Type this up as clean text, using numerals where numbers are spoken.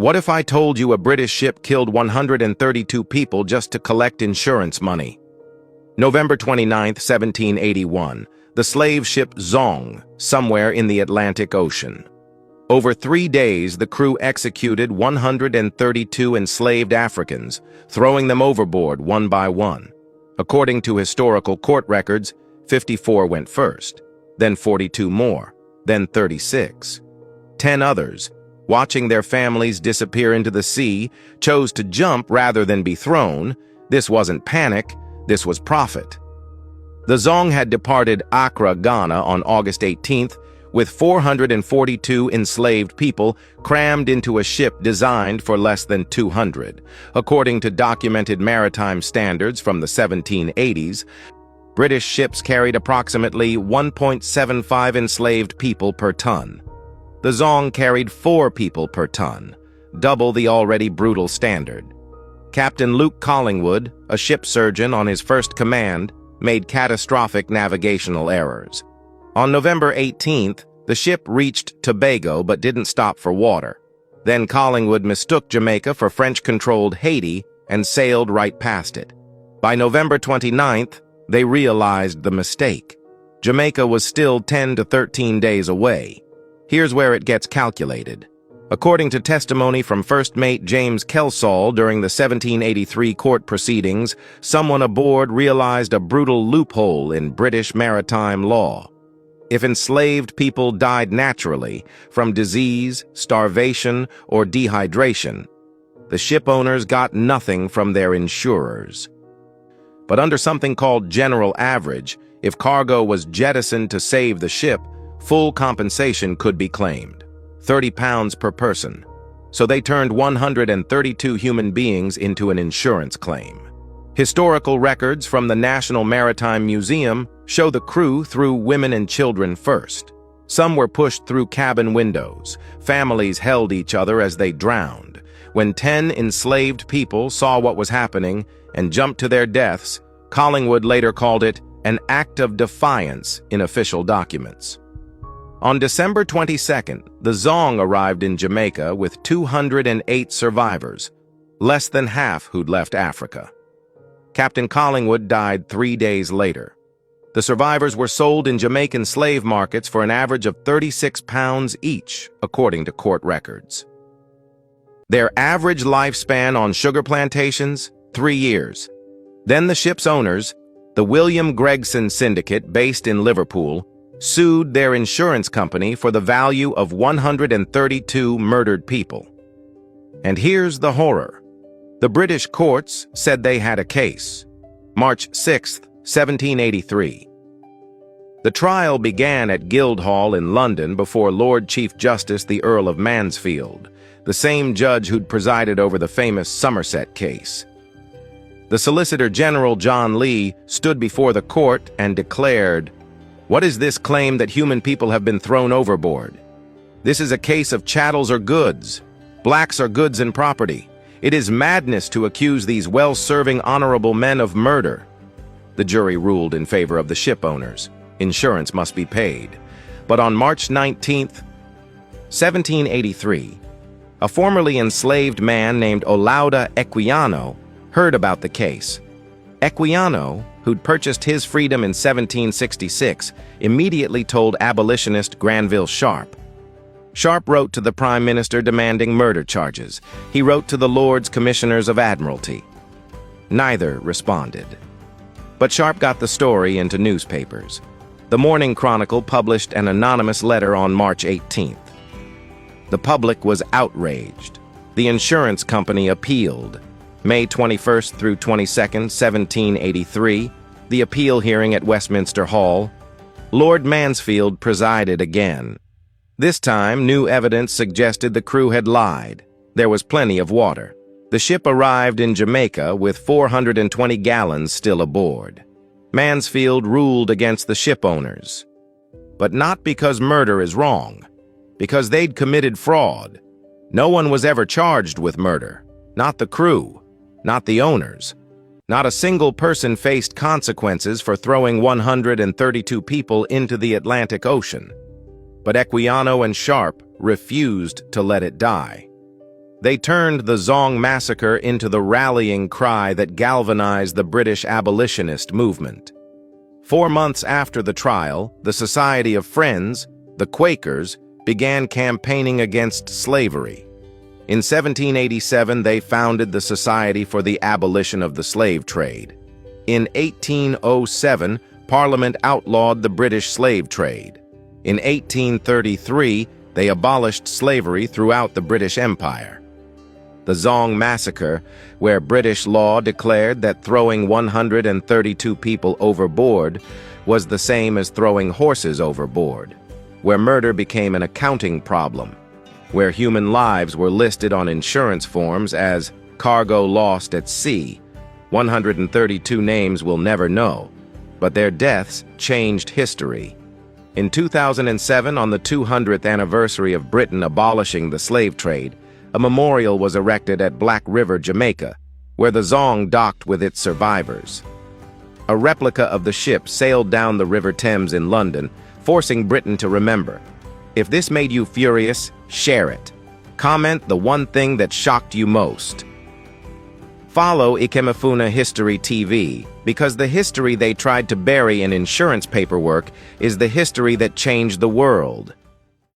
What if I told you a British ship killed 132 people just to collect insurance money? November 29, 1781, the slave ship Zong, somewhere in the Atlantic Ocean. Over 3 days, the crew executed 132 enslaved Africans, throwing them overboard one by one. According to historical court records, 54 went first, then 42 more, then 36. 10 others, watching their families disappear into the sea, chose to jump rather than be thrown. This wasn't panic, this was profit. The Zong had departed Accra, Ghana on August 18th, with 442 enslaved people crammed into a ship designed for less than 200. According to documented maritime standards from the 1780s, British ships carried approximately 1.75 enslaved people per ton. The Zong carried 4 people per ton, double the already brutal standard. Captain Luke Collingwood, a ship surgeon on his first command, made catastrophic navigational errors. On November 18th, the ship reached Tobago but didn't stop for water. Then Collingwood mistook Jamaica for French-controlled Haiti and sailed right past it. By November 29th, they realized the mistake. Jamaica was still 10 to 13 days away. Here's where it gets calculated. According to testimony from First Mate James Kelsall during the 1783 court proceedings, someone aboard realized a brutal loophole in British maritime law. If enslaved people died naturally from disease, starvation, or dehydration, the ship owners got nothing from their insurers. But under something called general average, if cargo was jettisoned to save the ship, full compensation could be claimed, £30 per person. So they turned 132 human beings into an insurance claim. Historical records from the National Maritime Museum show the crew threw women and children first. Some were pushed through cabin windows. Families held each other as they drowned. When 10 enslaved people saw what was happening and jumped to their deaths, Collingwood later called it an act of defiance in official documents. On December 22nd, the Zong arrived in Jamaica with 208 survivors, less than half who'd left Africa. Captain Collingwood died 3 days later. The survivors were sold in Jamaican slave markets for an average of £36 each, according to court records. Their average lifespan on sugar plantations, 3 years. Then the ship's owners, the William Gregson syndicate based in Liverpool, sued their insurance company for the value of 132 murdered people. And here's the horror. The British courts said they had a case. March 6, 1783. The trial began at Guildhall in London before Lord Chief Justice the Earl of Mansfield, the same judge who'd presided over the famous Somerset case. The Solicitor General John Lee stood before the court and declared, "What is this claim that human people have been thrown overboard? This is a case of chattels or goods. Blacks are goods and property. It is madness to accuse these well-serving honorable men of murder." The jury ruled in favor of the ship owners. Insurance must be paid. But on March 19, 1783, a formerly enslaved man named Olaudah Equiano heard about the case. Equiano, who'd purchased his freedom in 1766, immediately told abolitionist Granville Sharp. Sharp wrote to the Prime Minister demanding murder charges. He wrote to the Lords Commissioners of Admiralty. Neither responded. But Sharp got the story into newspapers. The Morning Chronicle published an anonymous letter on March 18th. The public was outraged. The insurance company appealed. May 21st through 22nd, 1783, the appeal hearing at Westminster Hall. Lord Mansfield presided again. This time, new evidence suggested the crew had lied. There was plenty of water. The ship arrived in Jamaica with 420 gallons still aboard. Mansfield ruled against the ship owners. But not because murder is wrong, because they'd committed fraud. No one was ever charged with murder. Not the crew. Not the owners. Not a single person faced consequences for throwing 132 people into the Atlantic Ocean. But Equiano and Sharp refused to let it die. They turned the Zong massacre into the rallying cry that galvanized the British abolitionist movement. 4 months after the trial, the Society of Friends, the Quakers, began campaigning against slavery. In 1787, they founded the Society for the Abolition of the Slave Trade. In 1807, Parliament outlawed the British slave trade. In 1833, they abolished slavery throughout the British Empire. The Zong Massacre, where British law declared that throwing 132 people overboard was the same as throwing horses overboard, where murder became an accounting problem, where human lives were listed on insurance forms as cargo lost at sea. 132 names we'll never know, but their deaths changed history. In 2007, on the 200th anniversary of Britain abolishing the slave trade, a memorial was erected at Black River, Jamaica, where the Zong docked with its survivors. A replica of the ship sailed down the River Thames in London, forcing Britain to remember. If this made you furious, share it. Comment the one thing that shocked you most. Follow Ikemefuna History TV, because the history they tried to bury in insurance paperwork is the history that changed the world.